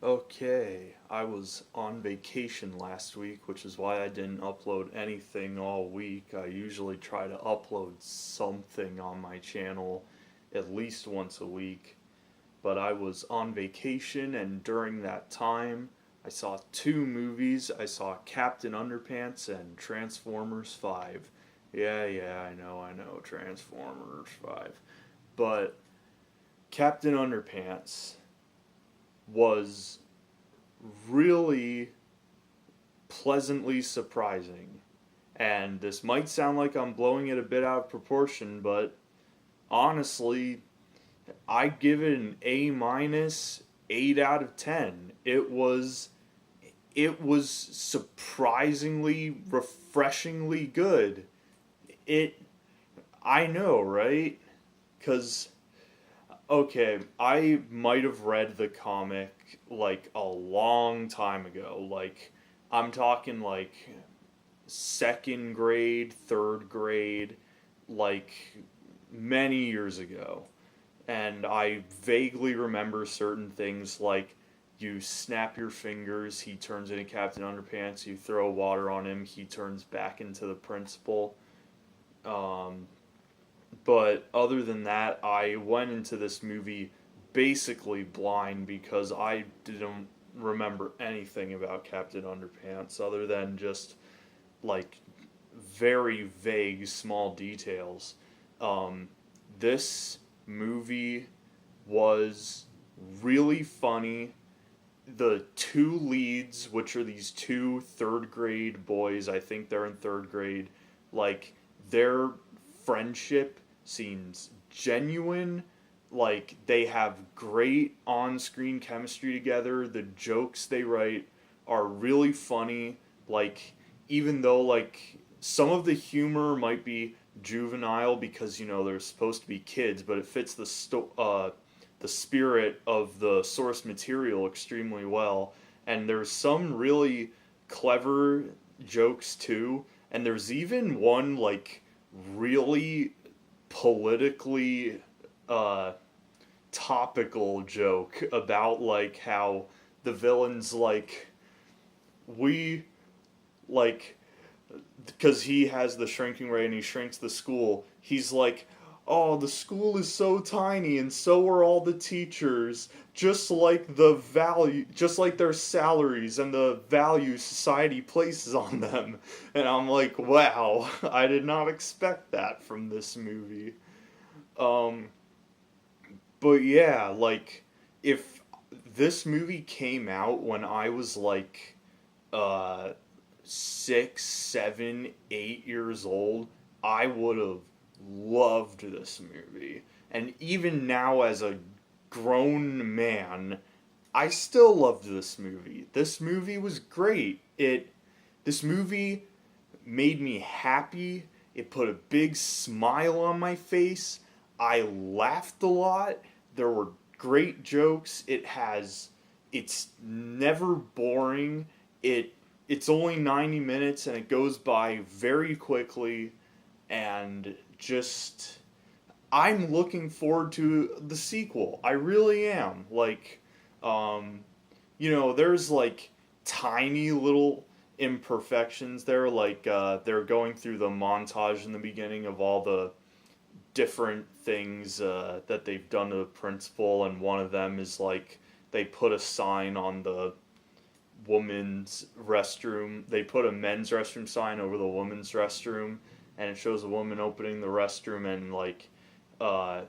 Okay, I was on vacation last week, which is why I didn't upload anything all week. I usually try to upload something on my channel at least once a week, but I was on vacation, and during that time, I saw two movies. I saw Captain Underpants and Transformers 5. Yeah, I know, Transformers 5. But Captain Underpants was really pleasantly surprising. And this might sound like I'm blowing it a bit out of proportion, but honestly, I'd give it an A minus, 8 out of 10. It was surprisingly refreshingly good. It I know, right? Cuz okay, I might have read the comic like a long time ago. Like, I'm talking like second grade, third grade, like many years ago. And I vaguely remember certain things like you snap your fingers, he turns into Captain Underpants, you throw water on him, he turns back into the principal. Um, but other than that, I went into this movie basically blind because I didn't remember anything about Captain Underpants other than just like very vague small details. Um, this movie was really funny. The two leads, which are these two third grade boys, I think they're in third grade, like their friendship seems genuine. Like they have great on screen chemistry together. The jokes they write are really funny. Like, even though, like, some of the humor might be juvenile because, they're supposed to be kids, but it fits the spirit of the source material extremely well. And there's some really clever jokes too. And there's even one like really politically uh, topical joke about like how the villains we like because he has the shrinking ray and he shrinks the school. He's like, oh, the school is so tiny and so are all the teachers, just like their salaries and the value society places on them. And I'm like, wow, I did not expect that from this movie. Um, but yeah, like, if this movie came out when I was like, uh, 6, 7, 8 years old, I would have loved this movie. And even now, as a grown man, I still loved this movie. This movie was great. This movie made me happy. It put a big smile on my face. I laughed a lot. There were great jokes. It's never boring. It's only 90 minutes and it goes by very quickly, and just I'm looking forward to the sequel. I really am. Like, um, there's like tiny little imperfections there. Like, they're going through the montage in the beginning of all the different things that they've done to the principal, and one of them is like they put a sign on the woman's restroom. They put a men's restroom sign over the woman's restroom, and it shows a woman opening the restroom, and like uh,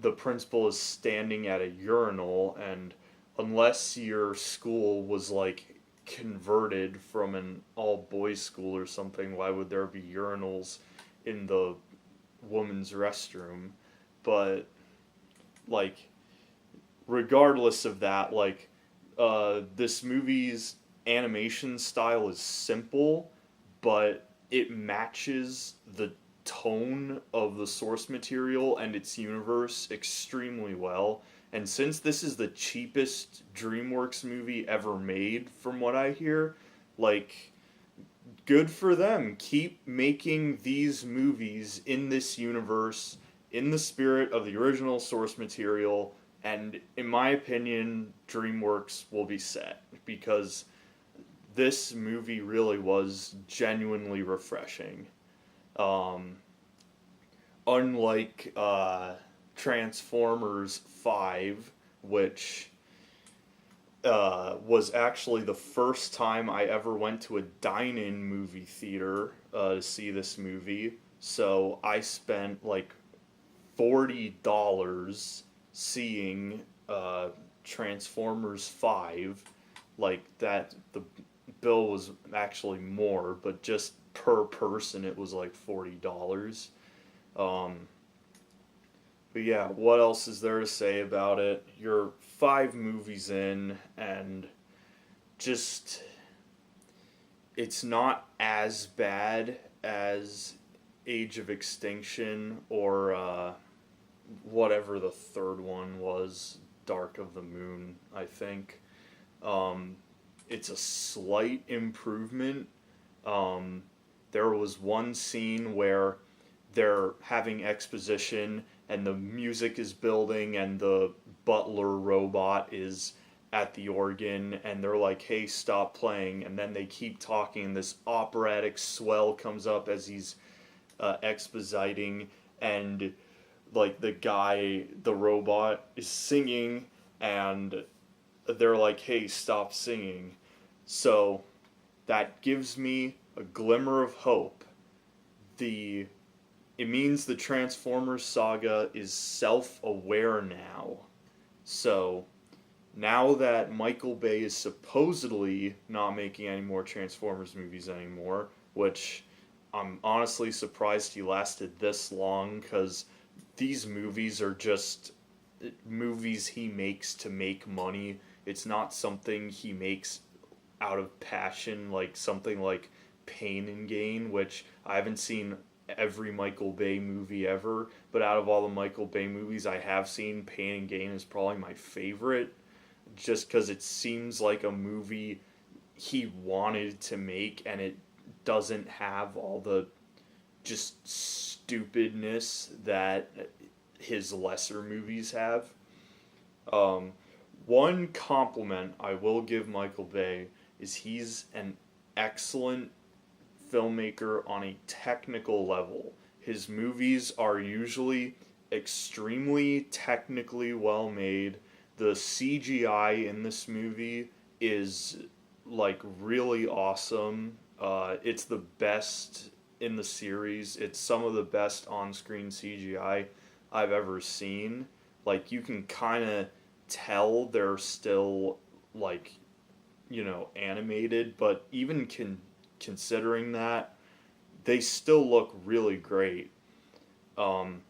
the principal is standing at a urinal, and unless your school was like converted from an all boys school or something, why would there be urinals in the woman's restroom? But like, regardless of that, like, this movie's animation style is simple, but it matches the tone of the source material and its universe extremely well. And since this is the cheapest DreamWorks movie ever made, from what I hear, like, good for them. Keep making these movies in this universe, in the spirit of the original source material. And in my opinion, DreamWorks will be set because this movie really was genuinely refreshing. Um, Unlike Transformers 5, which was actually the first time I ever went to a dine-in movie theater to see this movie. So I spent like $40 seeing Transformers 5. Like that, the bill was actually more, but just per person it was like $40. Um, but yeah, what else is there to say about it? You're 5 movies in, and just it's not as bad as Age of Extinction or whatever the third one was, Dark of the Moon, I think. Um, it's a slight improvement. Um, there was one scene where they're having exposition and the music is building and the butler robot is at the organ and they're like, hey, stop playing, and then they keep talking and this operatic swell comes up as he's expositing, and like the robot is singing, and they're like, hey, stop singing. So that gives me a glimmer of hope. The It means the Transformers saga is self-aware now. So now that Michael Bay is supposedly not making any more Transformers movies anymore, which I'm honestly surprised he lasted this long, because these movies are just movies he makes to make money. It's not something he makes out of passion, like something like Pain and Gain, which I haven't seen every Michael Bay movie ever, but out of all the Michael Bay movies I have seen, Pain and Gain is probably my favorite, just because it seems like a movie he wanted to make, and it doesn't have all the just stupidness that his lesser movies have. Um, One compliment I will give Michael Bay is he's an excellent filmmaker on a technical level. His movies are usually extremely technically well made. The CGI in this movie is like really awesome. It's the best in the series. It's some of the best on-screen CGI I've ever seen. Like, you can kind of tell they're still like, animated, but even considering that, they still look really great. Um,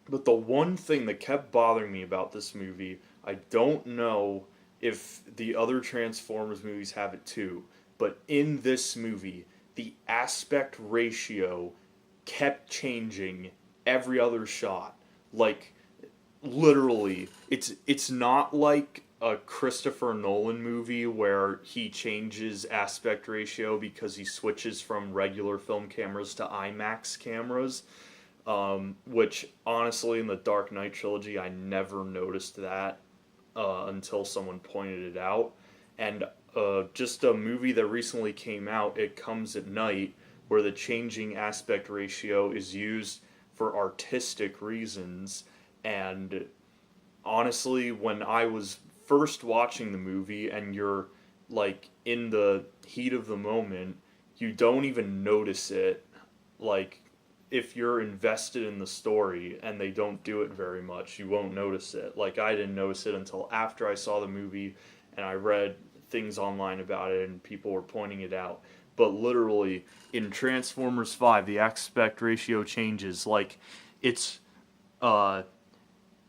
but the one thing that kept bothering me about this movie, I don't know if the other Transformers movies have it too, but in this movie, the aspect ratio kept changing every other shot. Like, literally, it's not like a Christopher Nolan movie where he changes aspect ratio because he switches from regular film cameras to IMAX cameras. Which honestly, in the Dark Knight trilogy, I never noticed that until someone pointed it out. And just a movie that recently came out, It Comes at Night, where the changing aspect ratio is used for artistic reasons. And honestly, when I was first watching the movie and you're like in the heat of the moment, you don't even notice it. Like, if you're invested in the story and they don't do it very much, you won't notice it. Like, I didn't notice it until after I saw the movie and I read things online about it and people were pointing it out. But literally, in Transformers 5, the aspect ratio changes. Like, it's uh,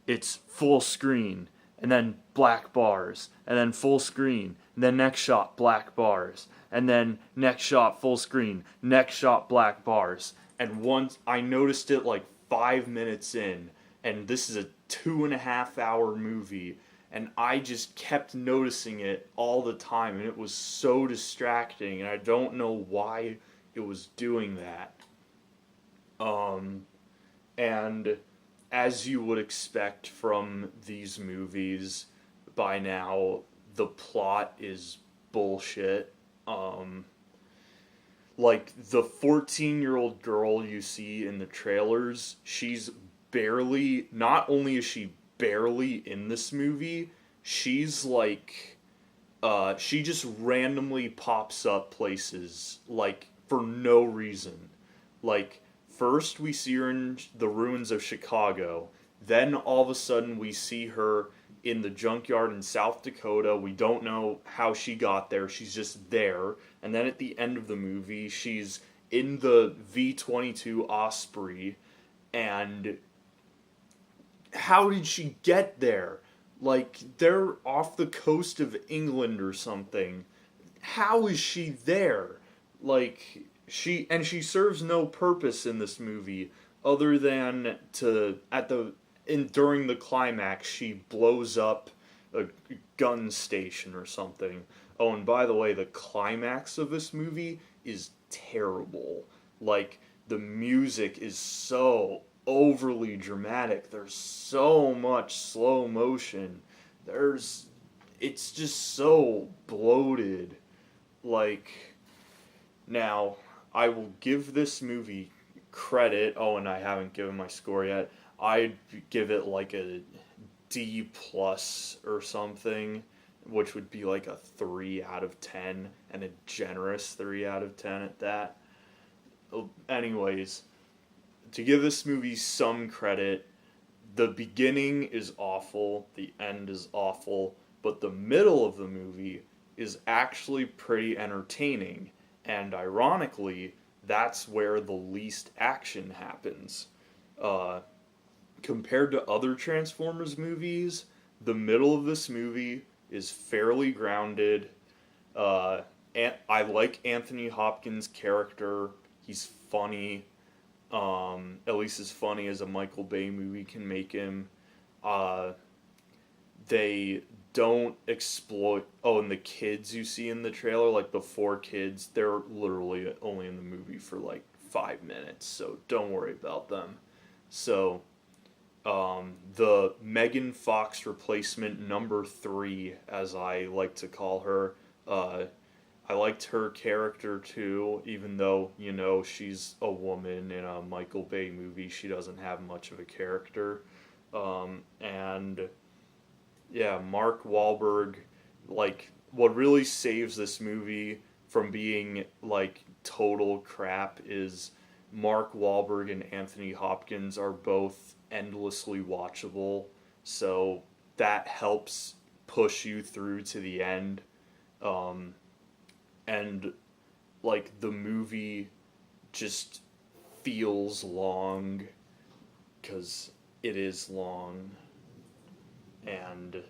it's full screen, and then black bars, and then full screen, and then next shot, black bars, and then next shot, full screen, next shot, black bars. And once I noticed it like 5 minutes in, and this is a 2.5 hour movie, and I just kept noticing it all the time, and it was so distracting, and I don't know why it was doing that. And as you would expect from these movies, by now the plot is bullshit. Um, like the 14-year-old girl you see in the trailers, she's barely, not only is she barely in this movie, she's like she just randomly pops up places like for no reason. Like first we see her in the ruins of Chicago, then all of a sudden we see her in the junkyard in South Dakota. We don't know how she got there. She's just there. And then at the end of the movie, she's in the V-22 Osprey. And how did she get there? Like, they're off the coast of England or something. How is she there? Like, she serves no purpose in this movie other than to, during the climax, she blows up a gun station or something. Oh, and by the way, the climax of this movie is terrible. Like, the music is so overly dramatic. There's so much slow motion. It's just so bloated. Like, now, I will give this movie credit. Oh, and I haven't given my score yet. I'd give it like a D plus or something, which would be like a 3 out of 10, and a generous 3 out of 10 at that. Anyways, to give this movie some credit, the beginning is awful, the end is awful, but the middle of the movie is actually pretty entertaining, and ironically, that's where the least action happens. Compared to other Transformers movies, the middle of this movie is fairly grounded. And I like Anthony Hopkins' character. He's funny. At least as funny as a Michael Bay movie can make him. They don't exploit. Oh, and the kids you see in the trailer, like the 4 kids, they're literally only in the movie for like 5 minutes, so don't worry about them. So, the Megan Fox replacement number 3, as I like to call her, I liked her character too, even though, she's a woman in a Michael Bay movie. She doesn't have much of a character. And yeah, Mark Wahlberg, like, what really saves this movie from being, like, total crap is Mark Wahlberg and Anthony Hopkins are both endlessly watchable, so that helps push you through to the end. And like the movie just feels long because it is long, and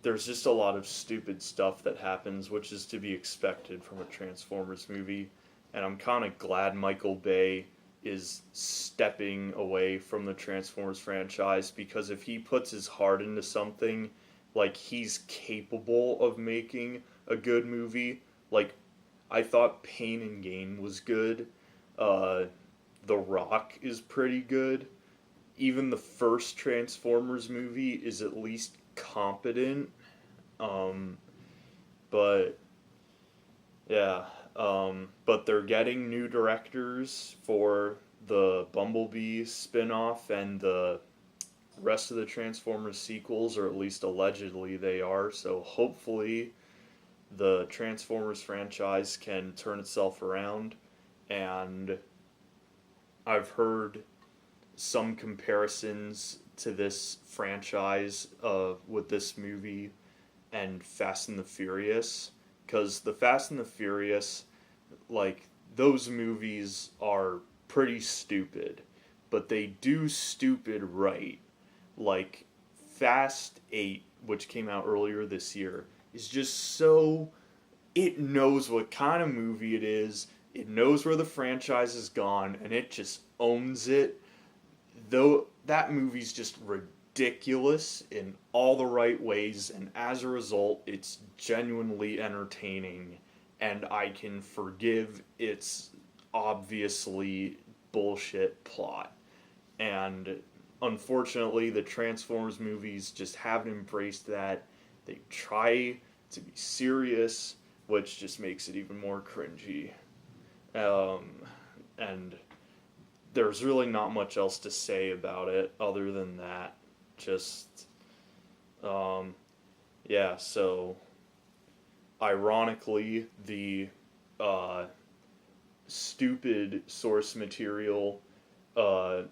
there's just a lot of stupid stuff that happens, which is to be expected from a Transformers movie. And I'm kind of glad Michael Bay is stepping away from the Transformers franchise, because if he puts his heart into something, like, he's capable of making a good movie. Like, I thought Pain and Gain was good. The Rock is pretty good. Even the first Transformers movie is at least competent. But yeah, but they're getting new directors for the Bumblebee spin-off and the rest of the Transformers sequels, or at least allegedly they are, so hopefully the Transformers franchise can turn itself around. And I've heard some comparisons to this franchise with this movie and Fast and the Furious, because the Fast and the Furious, like, those movies are pretty stupid, but they do stupid right. Like, Fast 8, which came out earlier this year, is just so... It knows what kind of movie it is, it knows where the franchise has gone, and it just owns it. Though that movie's just ridiculous in all the right ways, and as a result, it's genuinely entertaining, and I can forgive its obviously bullshit plot. And unfortunately, the Transformers movies just haven't embraced that. They try to be serious, which just makes it even more cringy. Um, and there's really not much else to say about it other than that. Just, um, yeah, so ironically, the uh, stupid source material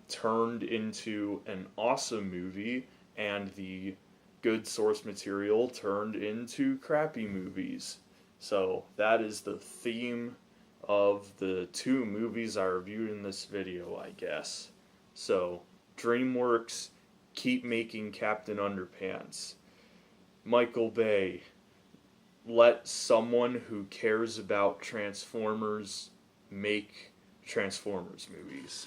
turned into an awesome movie, and the good source material turned into crappy movies. So that is the theme of the two movies I reviewed in this video, I guess. So, DreamWorks, keep making Captain Underpants. Michael Bay, let someone who cares about Transformers make Transformers movies.